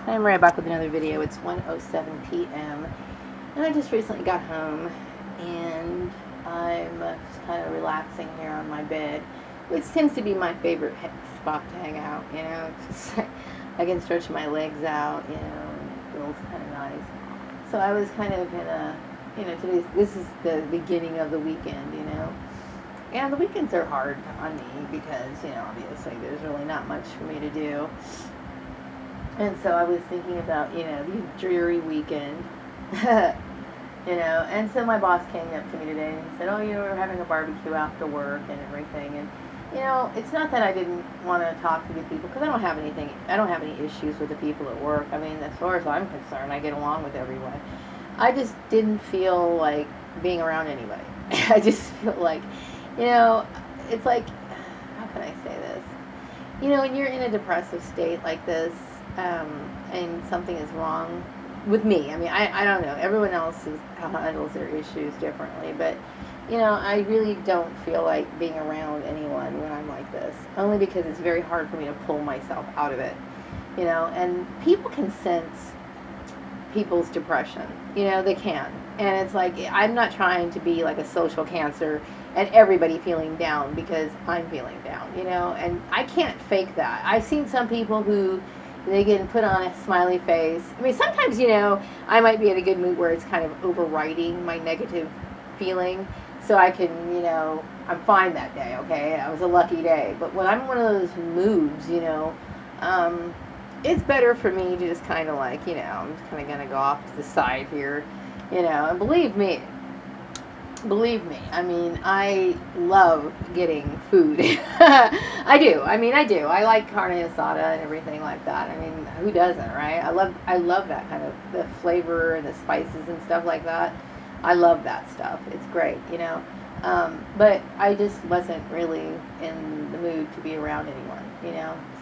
I'm right back with another video. It's 1:07 p.m. and I just recently got home and I'm just kind of relaxing here on my bed, which tends to be my favorite spot to hang out. It's just like I can stretch my legs out, and it feels kind of nice. So I was kind of in this is the beginning of the weekend. And the weekends are hard on me because, obviously there's really not much for me to do. And so I was thinking about, the dreary weekend. And so my boss came up to me today and he said, oh, we're having a barbecue after work and everything. And, it's not that I didn't want to talk to the people, because I don't have any issues with the people at work. I mean, as far as I'm concerned, I get along with everyone. I just didn't feel like being around anybody. I just feel like, it's like, how can I say this? When you're in a depressive state like this, and something is wrong with me. I mean, I don't know. Everyone else handles their issues differently, but I really don't feel like being around anyone when I'm like this. Only because it's very hard for me to pull myself out of it. And people can sense people's depression. They can. And it's like, I'm not trying to be like a social cancer and everybody feeling down because I'm feeling down, and I can't fake that. I've seen some people who they can put on a smiley face. I mean, sometimes, I might be in a good mood where it's kind of overriding my negative feeling. So I can, I'm fine that day, okay? It was a lucky day. But when I'm in one of those moods, it's better for me to just kind of like, I'm just kind of going to go off to the side here, and believe me, I mean, I love getting food. I do. I like carne asada and everything like that. I mean, who doesn't, right? I love that kind of, the flavor and the spices and stuff like that. I love that stuff. It's great, But I just wasn't really in the mood to be around anyone,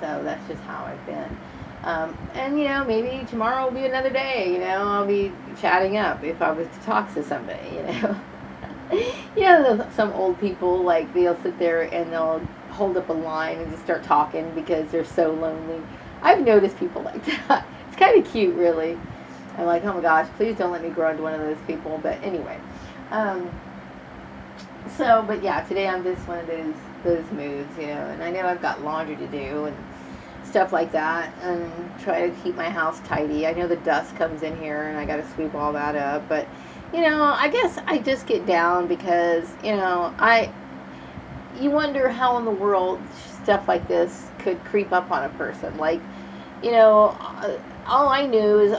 So that's just how I've been. And, maybe tomorrow will be another day, I'll be chatting up if I was to talk to somebody, some old people, like, they'll sit there and they'll hold up a line and just start talking because they're so lonely. I've noticed people like that. It's kind of cute, really. I'm like, oh my gosh, please don't let me grow into one of those people. But anyway, but yeah, today I'm just one of those moods, and I know I've got laundry to do and stuff like that, and try to keep my house tidy. I know the dust comes in here and I got to sweep all that up, but I guess I just get down because, you wonder how in the world stuff like this could creep up on a person. Like, all I knew is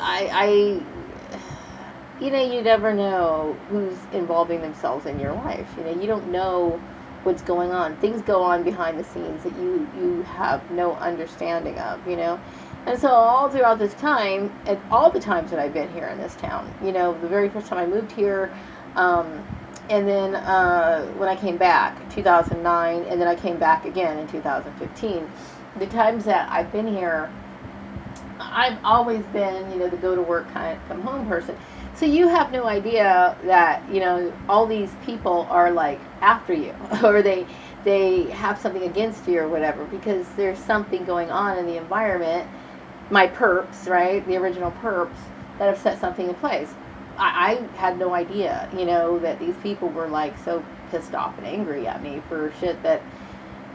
you never know who's involving themselves in your life. You don't know what's going on. Things go on behind the scenes that you have no understanding of, And so all throughout this time, at all the times that I've been here in this town, the very first time I moved here, and then when I came back, 2009, and then I came back again in 2015, the times that I've been here, I've always been, the go to work kind of come home person. So you have no idea that, all these people are like after you or they have something against you or whatever, because there's something going on in the environment, my perps, right, the original perps, that have set something in place. I had no idea, that these people were like so pissed off and angry at me for shit that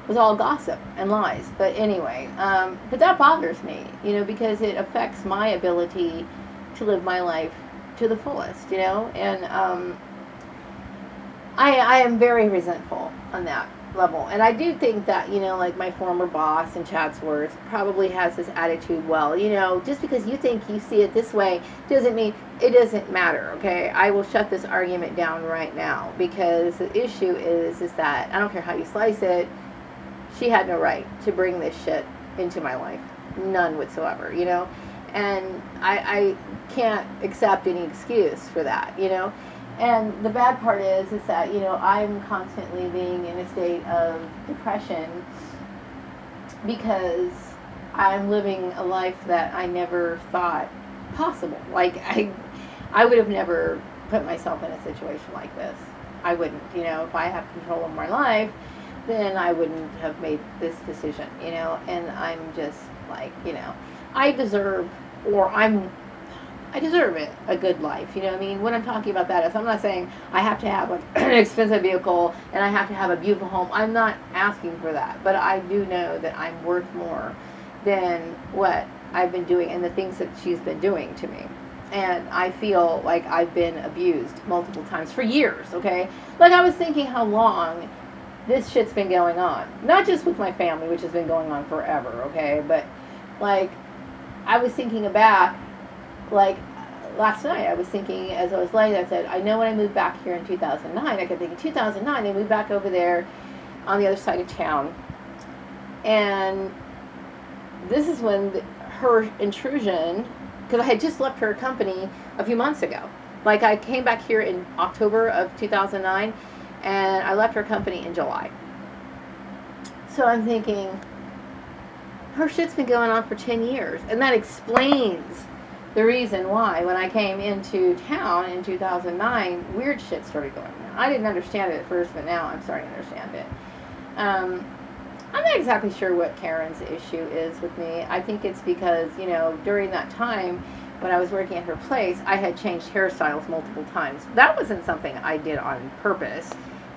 was all gossip and lies. But anyway, but that bothers me, because it affects my ability to live my life to the fullest, and I am very resentful on that level. And I do think that, like my former boss in Chatsworth probably has this attitude, well, just because you think you see it this way doesn't mean it doesn't matter, okay? I will shut this argument down right now, because the issue is that I don't care how you slice it, she had no right to bring this shit into my life. None whatsoever, And I can't accept any excuse for that, And the bad part is that, I'm constantly being in a state of depression because I'm living a life that I never thought possible. Like, I would have never put myself in a situation like this. I wouldn't, if I have control of my life, then I wouldn't have made this decision, And I'm just like, I deserve or I deserve it, a good life. You know what I mean? When I'm talking about that is I'm not saying I have to have like an expensive vehicle and I have to have a beautiful home. I'm not asking for that, but I do know that I'm worth more than what I've been doing and the things that she's been doing to me. And I feel like I've been abused multiple times for years, okay? Like I was thinking how long this shit's been going on. Not just with my family, which has been going on forever, okay? But like I was thinking back, like last night I was thinking as I was laying there, I said, I know when I moved back here in 2009, I kept thinking 2009, they moved back over there on the other side of town. And this is when her intrusion, because I had just left her company a few months ago. Like I came back here in October of 2009 and I left her company in July. So I'm thinking, her shit's been going on for 10 years. And that explains the reason why when I came into town in 2009, weird shit started going on. I didn't understand it at first, but now I'm starting to understand it. I'm not exactly sure what Karen's issue is with me. I think it's because, you know, during that time when I was working at her place, I had changed hairstyles multiple times. That wasn't something I did on purpose.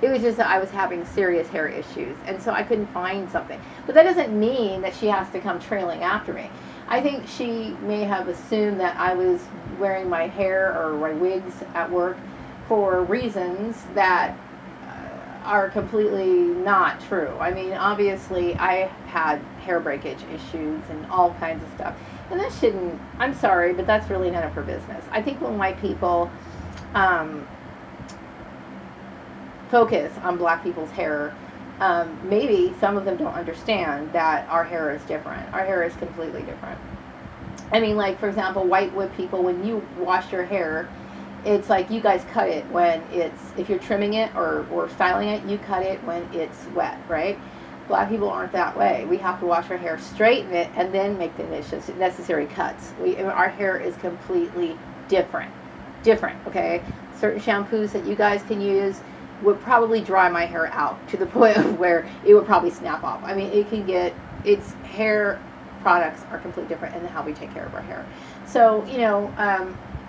It was just that I was having serious hair issues, and so I couldn't find something. But that doesn't mean that she has to come trailing after me. I think she may have assumed that I was wearing my hair or my wigs at work for reasons that are completely not true. I mean, obviously, I had hair breakage issues and all kinds of stuff. And that shouldn't, I'm sorry, but that's really none of her business. I think when white people focus on black people's hair, maybe some of them don't understand that our hair is different. Our hair is completely different. I mean, like, for example, whitewood people, when you wash your hair, it's like you guys cut it when it's, if you're trimming it or styling it, you cut it when it's wet, right? Black people aren't that way. We have to wash our hair, straighten it, and then make the necessary cuts. Our hair is completely different, okay? Certain shampoos that you guys can use would probably dry my hair out to the point of where it would probably snap off. I mean, it can get, its hair products are completely different in how we take care of our hair. So, you know,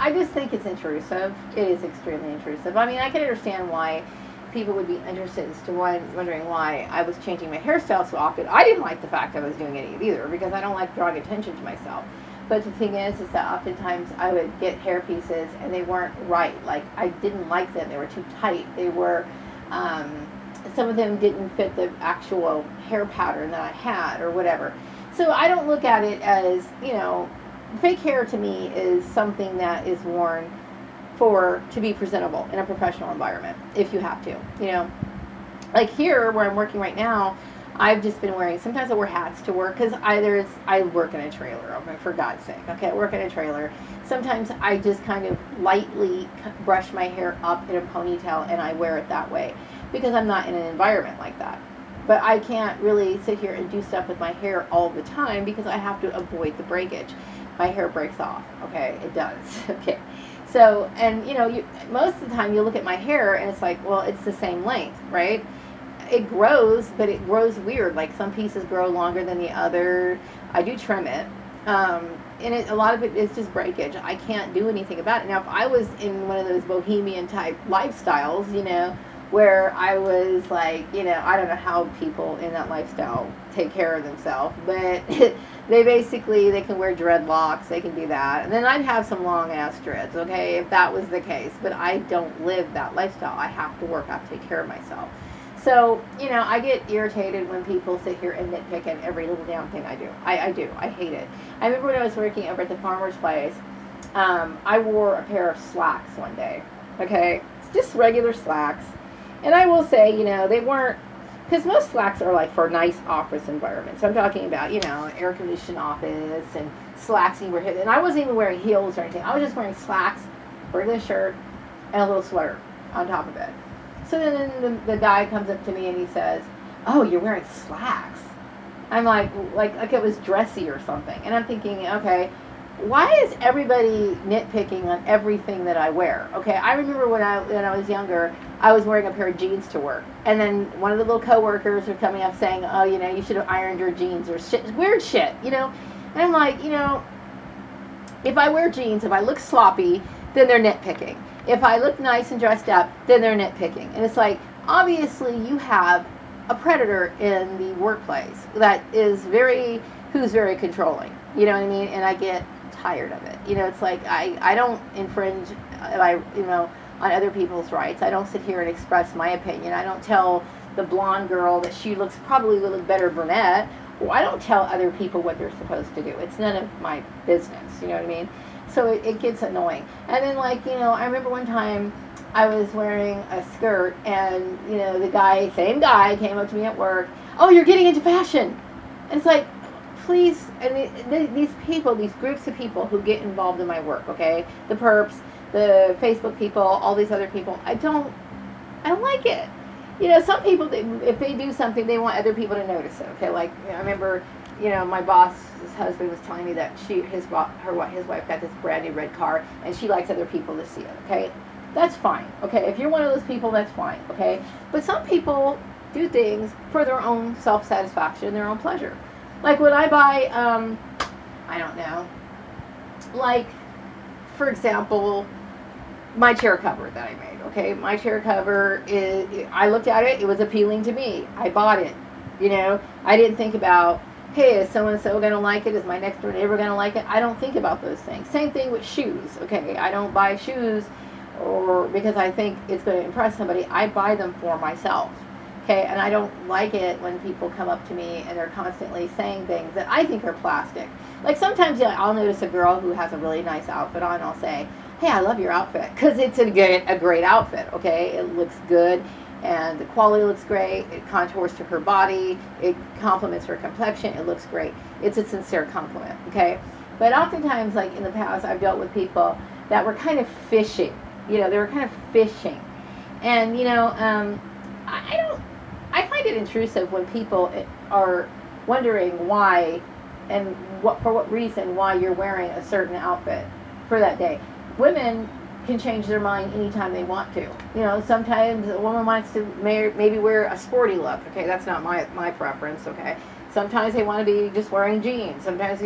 I just think it's intrusive. It is extremely intrusive. I mean, I can understand why people would be interested as to wondering why I was changing my hairstyle so often. I didn't like the fact I was doing it either, because I don't like drawing attention to myself. But the thing is that oftentimes I would get hair pieces and they weren't right. Like, I didn't like them. They were too tight. They were, some of them didn't fit the actual hair pattern that I had or whatever. So I don't look at it as, you know, fake hair to me is something that is worn to be presentable in a professional environment, if you have to, you know. Like here, where I'm working right now, I've just been wearing, sometimes I wear hats to work, because I work in a trailer, for God's sake, okay, I work in a trailer. Sometimes I just kind of lightly brush my hair up in a ponytail and I wear it that way, because I'm not in an environment like that. But I can't really sit here and do stuff with my hair all the time, because I have to avoid the breakage. My hair breaks off, okay, it does, okay. So, and you know, most of the time you look at my hair and it's like, well, it's the same length, right? It grows, but it grows weird. Like some pieces grow longer than the other. I do trim it. And a lot of it is just breakage. I can't do anything about it. Now, if I was in one of those bohemian type lifestyles, you know, where I was like, you know, I don't know how people in that lifestyle take care of themselves, but they can wear dreadlocks, they can do that, and then I'd have some long ass dreads, okay, if that was the case. But I don't live that lifestyle. I have to work, I have to take care of myself. So, you know, I get irritated when people sit here and nitpick at every little damn thing I do. I do. I hate it. I remember when I was working over at the farmer's place, I wore a pair of slacks one day, okay, just regular slacks. And I will say, you know, they weren't, because most slacks are like for nice office environments. So I'm talking about, you know, air-conditioned office and slacks and and I wasn't even wearing heels or anything. I was just wearing slacks, regular shirt, and a little sweater on top of it. So then the guy comes up to me and he says, "Oh, you're wearing slacks." I'm like it was dressy or something. And I'm thinking, okay, why is everybody nitpicking on everything that I wear? Okay, I remember when I was younger, I was wearing a pair of jeans to work, and then one of the little coworkers were coming up saying, "Oh, you know, you should have ironed your jeans," or shit, weird shit, you know. And I'm like, you know, If I wear jeans, if I look sloppy, then they're nitpicking. If I look nice and dressed up, then they're nitpicking. And it's like, obviously you have a predator in the workplace that is who's very controlling. You know what I mean? And I get tired of it. You know, it's like I don't infringe, on other people's rights. I don't sit here and express my opinion. I don't tell the blonde girl that she probably would look better brunette. Well, I don't tell other people what they're supposed to do. It's none of my business. You know what I mean? So it gets annoying. And then, I remember one time I was wearing a skirt, and, the same guy came up to me at work. Oh, you're getting into fashion. And it's like, please, and these people, these groups of people who get involved in my work, okay? The perps, the Facebook people, all these other people, I don't like it. Some people, if they do something, they want other people to notice it, okay? I remember, my boss's husband was telling me that his wife got this brand new red car, and she likes other people to see it, okay? That's fine, okay? If you're one of those people, that's fine, okay? But some people do things for their own self-satisfaction, their own pleasure. Like when I buy, I don't know, for example, my chair cover that I made, okay? My chair cover, I looked at it, it was appealing to me. I bought it, I didn't think about, hey, is so-and-so going to like it? Is my next door neighbor going to like it? I don't think about those things. Same thing with shoes, okay? I don't buy shoes because I think it's going to impress somebody. I buy them for myself, okay? And I don't like it when people come up to me and they're constantly saying things that I think are plastic. Like sometimes I'll notice a girl who has a really nice outfit on, and I'll say, hey, I love your outfit, because it's a great outfit, okay? It looks good, and the quality looks great, it contours to her body, it complements her complexion, it looks great. It's a sincere compliment, okay? But oftentimes, in the past, I've dealt with people that were kind of fishing, they were kind of fishing. And, I find it intrusive when people are wondering why and for what reason why you're wearing a certain outfit for that day. Women can change their mind anytime they want to. Sometimes a woman wants to maybe wear a sporty look. Okay, that's not my preference. Okay, sometimes they want to be just wearing jeans. Sometimes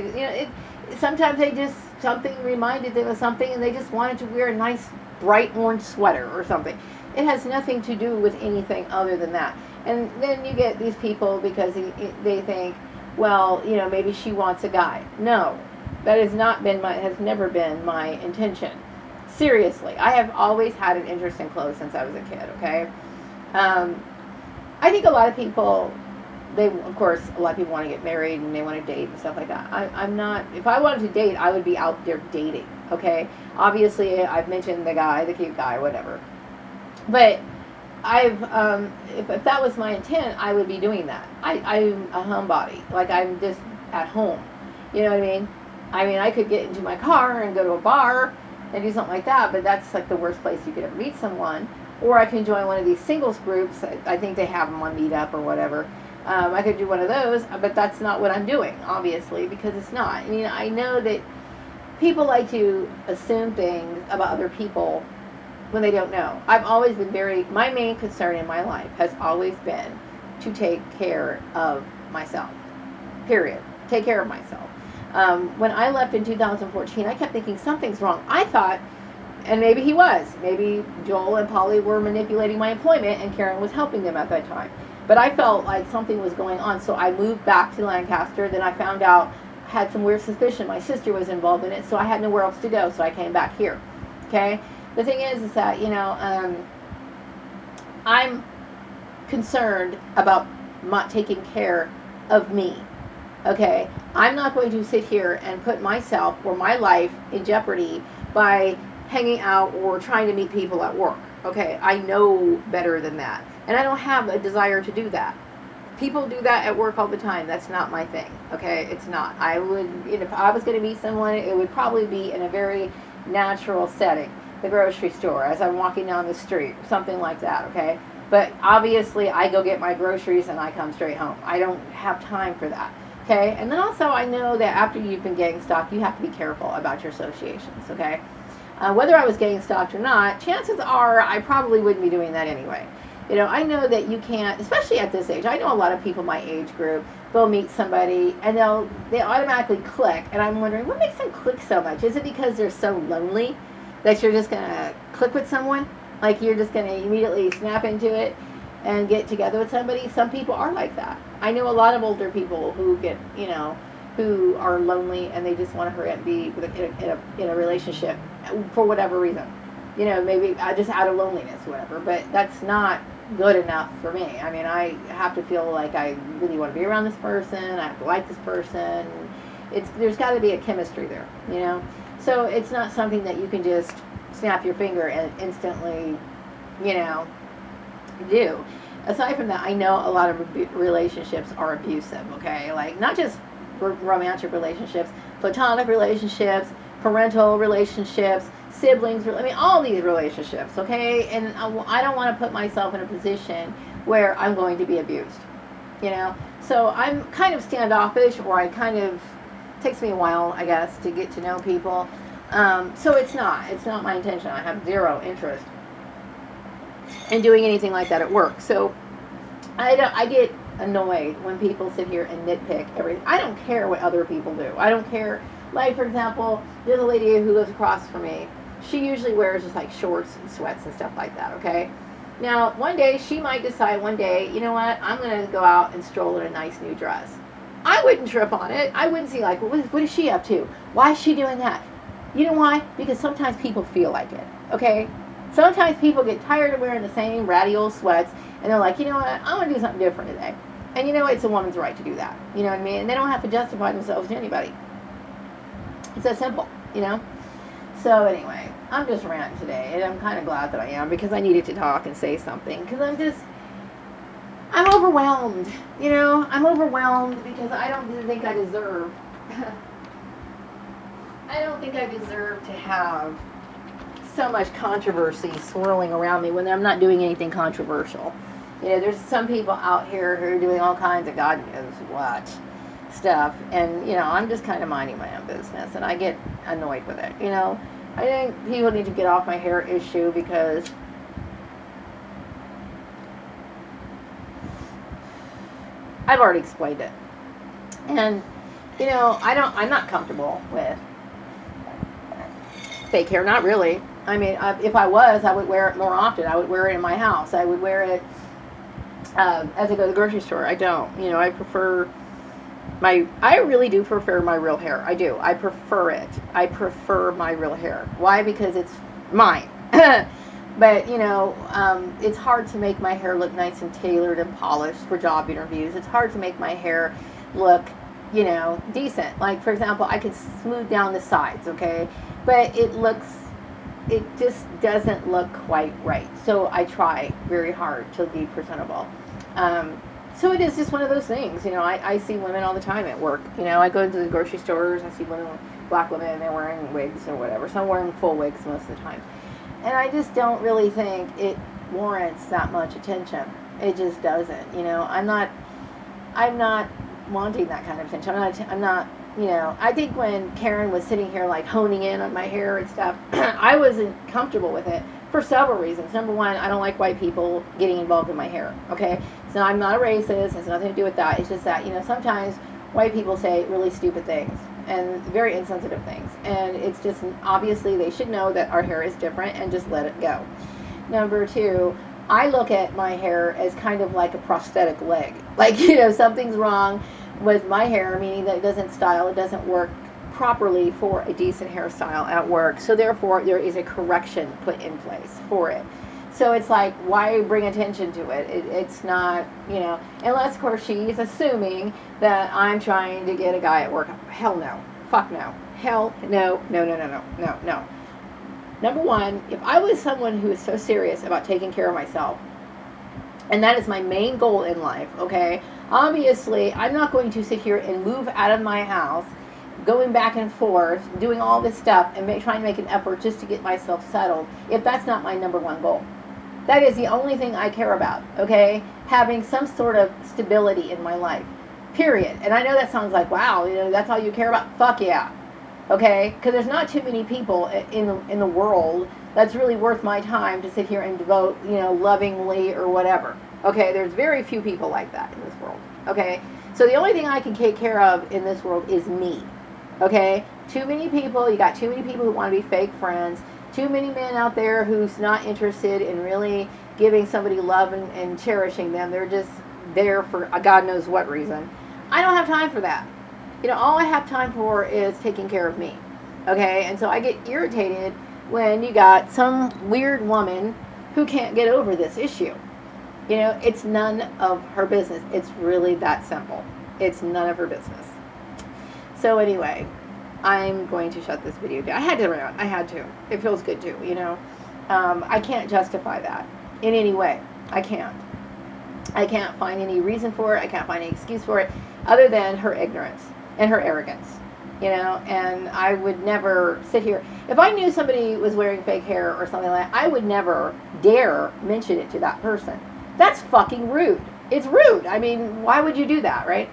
sometimes they just something reminded them of something, and they just wanted to wear a nice bright orange sweater or something. It has nothing to do with anything other than that. And then you get these people because they think, well, maybe she wants a guy. No. That has never been my intention. Seriously, I have always had an interest in clothes since I was a kid, okay? I think a lot of people, of course, a lot of people want to get married and they want to date and stuff like that. I'm not, if I wanted to date, I would be out there dating, okay? Obviously, I've mentioned the cute guy, whatever. But if that was my intent, I would be doing that. I'm a homebody. I'm just at home. You know what I mean? I could get into my car and go to a bar and do something like that, but that's the worst place you could ever meet someone. Or I can join one of these singles groups. I think they have them on Meetup or whatever. I could do one of those, but that's not what I'm doing, obviously, because it's not. I know that people like to assume things about other people when they don't know. I've always been my main concern in my life has always been to take care of myself. Period. Take care of myself. When I left in 2014, I kept thinking something's wrong. I thought, and maybe he was, maybe Joel and Polly were manipulating my employment and Karen was helping them at that time. But I felt like something was going on, so I moved back to Lancaster. Then I found out, had some weird suspicion my sister was involved in it, so I had nowhere else to go, so I came back here. Okay? The thing is that, I'm concerned about not taking care of me. Okay, I'm not going to sit here and put myself or my life in jeopardy by hanging out or trying to meet people at work. Okay, I know better than that. And I don't have a desire to do that. People do that at work all the time. That's not my thing. Okay, it's not. I would, if I was going to meet someone, it would probably be in a very natural setting. The grocery store, as I'm walking down the street, something like that, okay? But obviously, I go get my groceries and I come straight home. I don't have time for that. Okay, and then also I know that after you've been gang stalked, you have to be careful about your associations, okay? Whether I was gang stalked or not, chances are I probably wouldn't be doing that anyway. I know that you can't, especially at this age, I know a lot of people my age group they'll meet somebody and they automatically click, and I'm wondering what makes them click so much. Is it because they're so lonely that you're just gonna click with someone? Like you're just gonna immediately snap into it and get together with somebody? Some people are like that. I know a lot of older people who get, who are lonely and they just want to hurry up and be in a relationship for whatever reason. Maybe just out of loneliness, whatever. But that's not good enough for me. I mean, I have to feel like I really want to be around this person. I have to like this person. There's got to be a chemistry there, So it's not something that you can just snap your finger and instantly, do. Aside from that, I know a lot of relationships are abusive, okay? Like, not just romantic relationships, platonic relationships, parental relationships, siblings, all these relationships, okay? And I don't want to put myself in a position where I'm going to be abused, So I'm kind of standoffish, or takes me a while, I guess, to get to know people. So it's not my intention. I have zero interest in doing anything like that at work. So I get annoyed when people sit here and nitpick everything. I don't care what other people do. I don't care. Like, for example, there's a lady who lives across from me. She usually wears just like shorts and sweats and stuff like that, okay? Now, one day, she might decide you know what, I'm going to go out and stroll in a nice new dress. I wouldn't trip on it. I wouldn't see, like, what is she up to? Why is she doing that? You know why? Because sometimes people feel like it, okay? Sometimes people get tired of wearing the same ratty old sweats, and they're like, you know what, I want to do something different today. And it's a woman's right to do that. You know what I mean? And they don't have to justify themselves to anybody. It's that simple, So anyway, I'm just ranting today, and I'm kind of glad that I am, because I needed to talk and say something, because I'm overwhelmed, I'm overwhelmed because I don't think I deserve, to have so much controversy swirling around me when I'm not doing anything controversial. There's some people out here who are doing all kinds of God knows what stuff, and I'm just kind of minding my own business, and I get annoyed with it. I think people need to get off my hair issue, because I've already explained it, and I'm not comfortable with fake hair. Not really. I mean, if I was, I would wear it more often. I would wear it in my house. I would wear it as I go to the grocery store. I don't. I really do prefer my real hair. I do. I prefer it. I prefer my real hair. Why? Because it's mine. But, it's hard to make my hair look nice and tailored and polished for job interviews. It's hard to make my hair look, decent. Like, for example, I could smooth down the sides, okay? But it just doesn't look quite right. So I try very hard to be presentable. So it is just one of those things. I see women all the time at work. I go to the grocery stores, I see black women, and they're wearing wigs or whatever. Some wearing full wigs most of the time. And I just don't really think it warrants that much attention. It just doesn't. I'm not wanting that kind of attention. I'm not, I think when Karen was sitting here like honing in on my hair and stuff, I wasn't comfortable with it for several reasons. Number one, I don't like white people getting involved in my hair, okay? So I'm not a racist. It has nothing to do with that. It's just that, sometimes white people say really stupid things and very insensitive things. And it's just, obviously they should know that our hair is different and just let it go. Number two, I look at my hair as kind of like a prosthetic leg. Like, something's wrong with my hair, meaning that it doesn't style, it doesn't work properly for a decent hairstyle at work. So therefore, there is a correction put in place for it. So it's like, why bring attention to it? It's not, unless, of course, she's assuming that I'm trying to get a guy at work. Hell no. Fuck no. Hell no. No. Number one, if I was someone who is so serious about taking care of myself, and that is my main goal in life, okay, obviously, I'm not going to sit here and move out of my house, going back and forth, doing all this stuff, and trying to make an effort just to get myself settled, if that's not my number one goal. That is the only thing I care about, okay? Having some sort of stability in my life, period. And I know that sounds like, wow, that's all you care about? Fuck yeah, okay? Because there's not too many people in the world that's really worth my time to sit here and devote, lovingly or whatever. Okay, there's very few people like that in this world, okay? So the only thing I can take care of in this world is me. Okay? Too many people, you got too many people who want to be fake friends. Too many men out there who's not interested in really giving somebody love and cherishing them. They're just there for God knows what reason. I don't have time for that. You know, all I have time for is taking care of me. Okay? And so I get irritated when you got some weird woman who can't get over this issue. You know, it's none of her business. It's really that simple. It's none of her business. So anyway, I'm going to shut this video down. I had to rant. I had to. It feels good too, you know. I can't justify that in any way. I can't. I can't find any reason for it. I can't find any excuse for it other than her ignorance and her arrogance. You know, and I would never sit here. If I knew somebody was wearing fake hair or something like that, I would never dare mention it to that person. That's fucking rude. It's rude. I mean, why would you do that, right?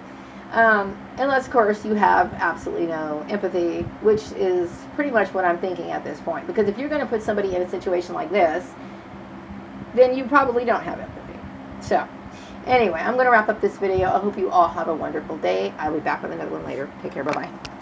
Unless, of course, you have absolutely no empathy, which is pretty much what I'm thinking at this point. Because if you're going to put somebody in a situation like this, then you probably don't have empathy. So, anyway, I'm going to wrap up this video. I hope you all have a wonderful day. I'll be back with another one later. Take care. Bye-bye.